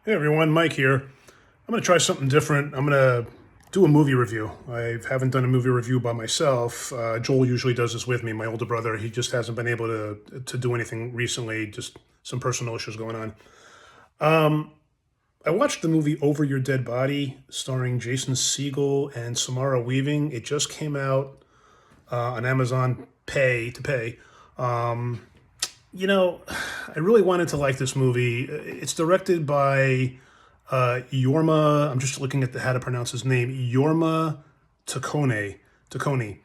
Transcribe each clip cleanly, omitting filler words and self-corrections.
Hey everyone, Mike here. I'm going to try something different. I'm going to do a movie review. I haven't done a movie review by myself. Joel usually does this with me, my older brother. He just hasn't been able to do anything recently, just some personal issues going on. I watched the movie Over Your Dead Body starring Jason Segel and Samara Weaving. It just came out on Amazon Pay to pay. I really wanted to like this movie. It's directed by Yorma. I'm just looking at how to pronounce his name. Yorma Taccone,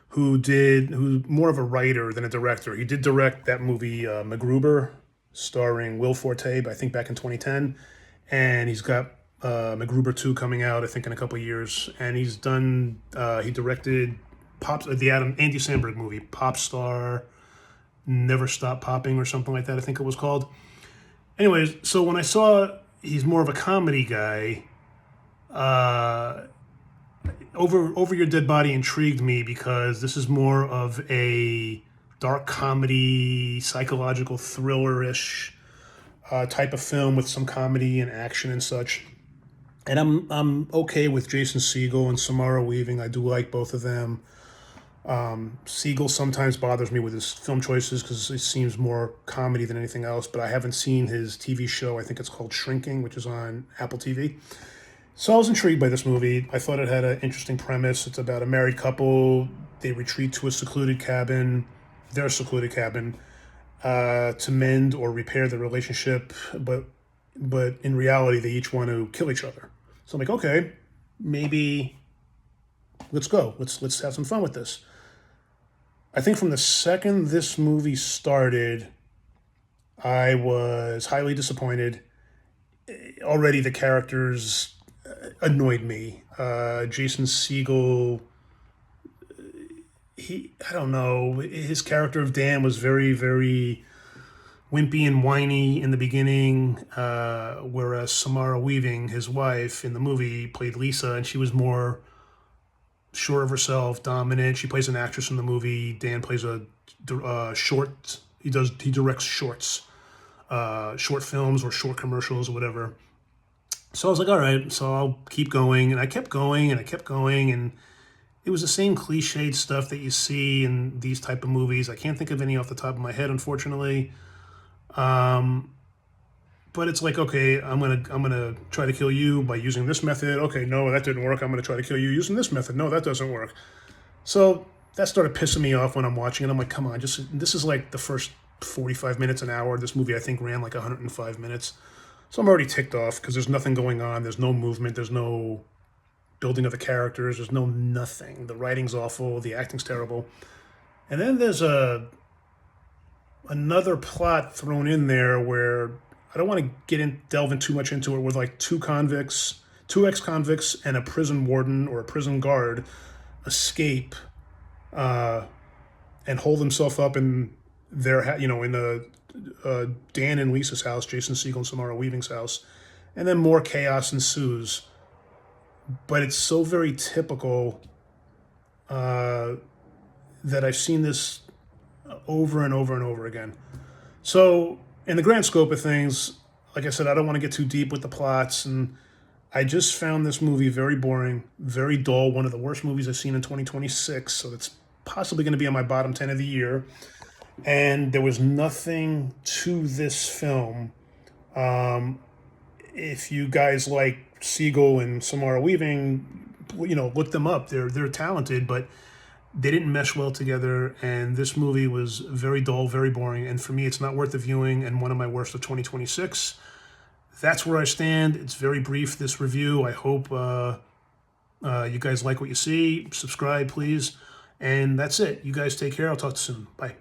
who's more of a writer than a director. He did direct that movie MacGruber, starring Will Forte, I think back in 2010, and he's got MacGruber 2 coming out, I think, in a couple of years. And he directed the Andy Samberg movie, Pop Star, Never Stop Popping or something like that, I think it was called. Anyways, so when I saw he's more of a comedy guy, Over Your Dead Body intrigued me because this is more of a dark comedy, psychological thriller-ish type of film with some comedy and action and such. And I'm okay with Jason Segel and Samara Weaving. I do like both of them. Segel sometimes bothers me with his film choices because it seems more comedy than anything else, but I haven't seen his TV show. I think it's called Shrinking, which is on Apple TV. So I was intrigued by this movie. I thought it had an interesting premise. It's about a married couple. They retreat to their secluded cabin, to mend or repair the relationship, but in reality, they each want to kill each other. So I'm like, okay, maybe let's go. Let's have some fun with this. I think from the second this movie started, I was highly disappointed. Already the characters annoyed me. Jason Segel, I don't know, his character of Dan was very, very wimpy and whiny in the beginning, whereas Samara Weaving, his wife, in the movie played Lisa, and she was more sure of herself, dominant. She plays an actress in the movie. Dan plays a short. He directs shorts, short films or short commercials or whatever. So I was like, all right. So I'll keep going, and I kept going, and I kept going, and it was the same cliched stuff that you see in these type of movies. I can't think of any off the top of my head, unfortunately. But it's like, okay, I'm gonna try to kill you by using this method. Okay, no, that didn't work. I'm gonna try to kill you using this method. No, that doesn't work. So that started pissing me off when I'm watching it. I'm like, come on, this is like the first 45 minutes, an hour. This movie, I think, ran like 105 minutes. So I'm already ticked off because there's nothing going on. There's no movement. There's no building of the characters. There's no nothing. The writing's awful. The acting's terrible. And then there's another plot thrown in there where I don't want to delve in too much into it, with like two ex-convicts, and a prison warden or a prison guard escape and hold themselves up in Dan and Lisa's house, Jason Segel and Samara Weaving's house, and then more chaos ensues. But it's so very typical that I've seen this over and over and over again. So in the grand scope of things, like I said, I don't want to get too deep with the plots, and I just found this movie very boring, very dull, one of the worst movies I've seen in 2026, so it's possibly going to be on my bottom 10 of the year. And there was nothing to this film. If you guys like Segel and Samara Weaving, look them up. They're talented, but they didn't mesh well together, and this movie was very dull, very boring, and for me, it's not worth the viewing, and one of my worst of 2026. That's where I stand. It's very brief, this review. I hope you guys like what you see. Subscribe, please. And that's it. You guys take care. I'll talk to you soon. Bye.